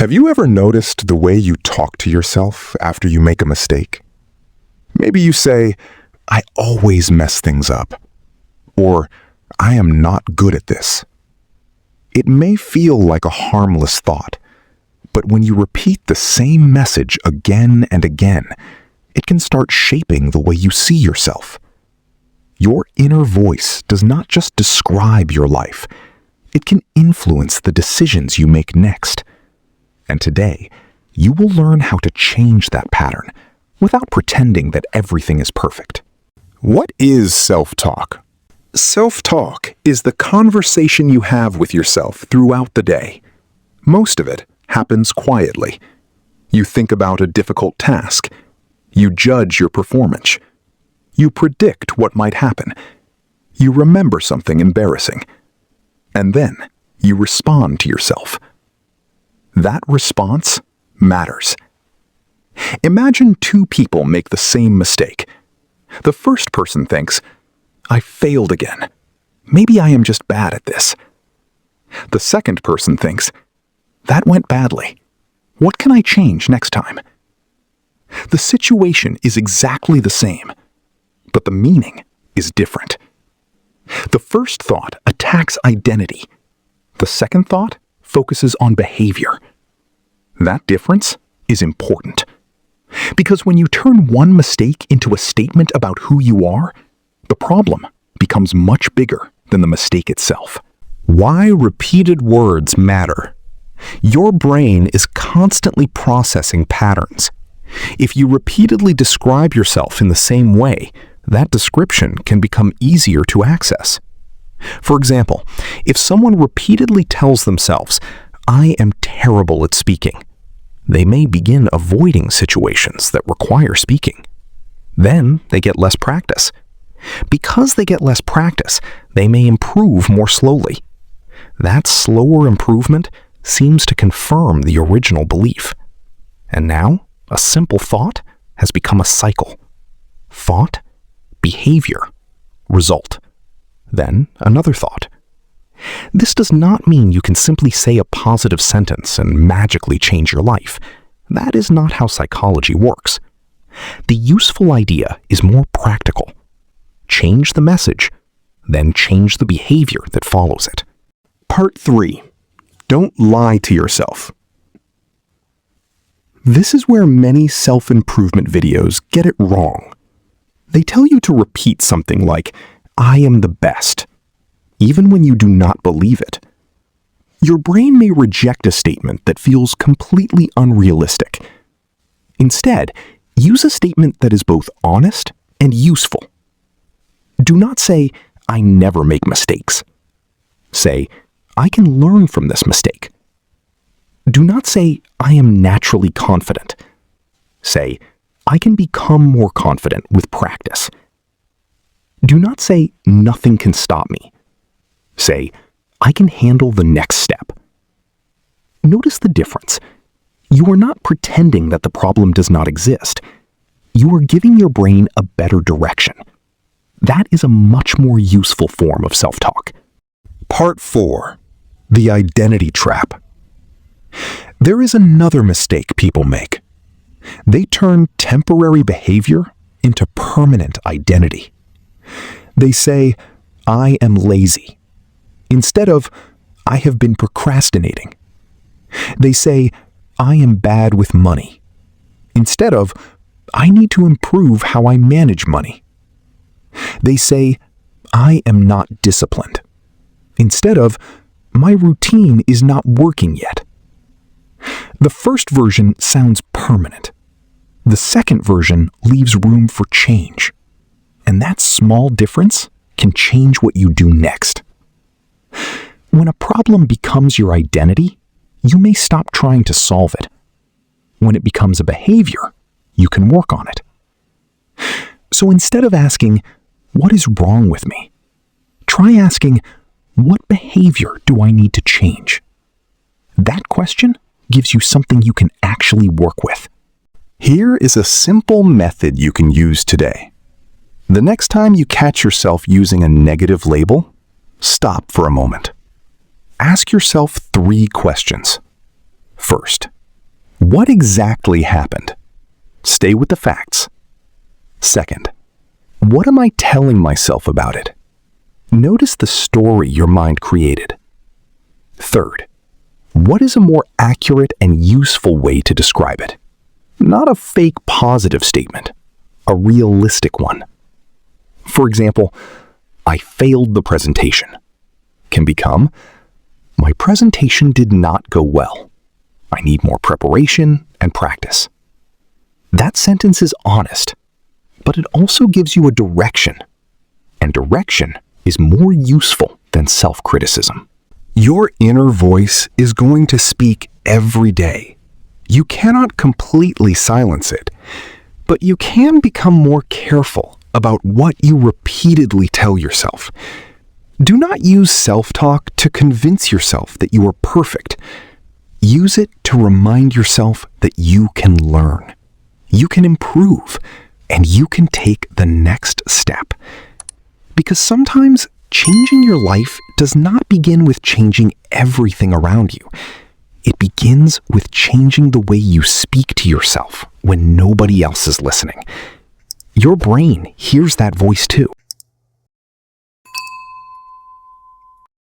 Have you ever noticed the way you talk to yourself after you make a mistake? Maybe you say, "I always mess things up," or "I am not good at this." It may feel like a harmless thought, but when you repeat the same message again and again, it can start shaping the way you see yourself. Your inner voice does not just describe your life, it can influence the decisions you make next. And today, you will learn how to change that pattern without pretending that everything is perfect. What is self-talk? Self-talk is the conversation you have with yourself throughout the day. Most of it happens quietly. You think about a difficult task. You judge your performance. You predict what might happen. You remember something embarrassing. And then you respond to yourself. That response matters. Imagine two people make the same mistake. The first person thinks, "I failed again. Maybe I am just bad at this." The second person thinks, "That went badly. What can I change next time?" The situation is exactly the same, but the meaning is different. The first thought attacks identity. The second thought focuses on behavior. That difference is important. Because when you turn one mistake into a statement about who you are, the problem becomes much bigger than the mistake itself. Why repeated words matter. Your brain is constantly processing patterns. If you repeatedly describe yourself in the same way, that description can become easier to access. For example, if someone repeatedly tells themselves, "I am terrible at speaking," they may begin avoiding situations that require speaking. Then they get less practice. Because they get less practice, they may improve more slowly. That slower improvement seems to confirm the original belief. And now, a simple thought has become a cycle. Thought, behavior, result. Then another thought. This does not mean you can simply say a positive sentence and magically change your life. That is not how psychology works. The useful idea is more practical. Change the message, then change the behavior that follows it. Part 3. Don't lie to yourself. This is where many self-improvement videos get it wrong. They tell you to repeat something like, "I am the best," even when you do not believe it. Your brain may reject a statement that feels completely unrealistic. Instead, use a statement that is both honest and useful. Do not say, "I never make mistakes." Say, "I can learn from this mistake." Do not say, "I am naturally confident." Say, "I can become more confident with practice." Do not say, "Nothing can stop me." Say, "I can handle the next step." Notice the difference. You are not pretending that the problem does not exist. You are giving your brain a better direction. That is a much more useful form of self-talk. Part 4. The identity trap. There is another mistake people make. They turn temporary behavior into permanent identity. They say, "I am lazy," instead of, "I have been procrastinating." They say, "I am bad with money," instead of, "I need to improve how I manage money." They say, "I am not disciplined," instead of, "My routine is not working yet." The first version sounds permanent. The second version leaves room for change. And that small difference can change what you do next. When a problem becomes your identity, you may stop trying to solve it. When it becomes a behavior, you can work on it. So instead of asking, "What is wrong with me?" try asking, "What behavior do I need to change?" That question gives you something you can actually work with. Here is a simple method you can use today. The next time you catch yourself using a negative label, stop for a moment. Ask yourself 3 questions. First, What exactly happened? Stay with the facts. Second, what am I telling myself about it? Notice the story your mind created. Third, what is a more accurate and useful way to describe it? Not a fake positive statement, a realistic one. For example, I failed the presentation can become, my presentation did not go well. I need more preparation and practice. That sentence is honest, but it also gives you a direction, and direction is more useful than self-criticism. Your inner voice is going to speak every day. You cannot completely silence it, but you can become more careful about what you repeatedly tell yourself. Do not use self-talk to convince yourself that you are perfect. Use it to remind yourself that you can learn, you can improve, and you can take the next step. Because sometimes changing your life does not begin with changing everything around you. It begins with changing the way you speak to yourself when nobody else is listening. Your brain hears that voice too.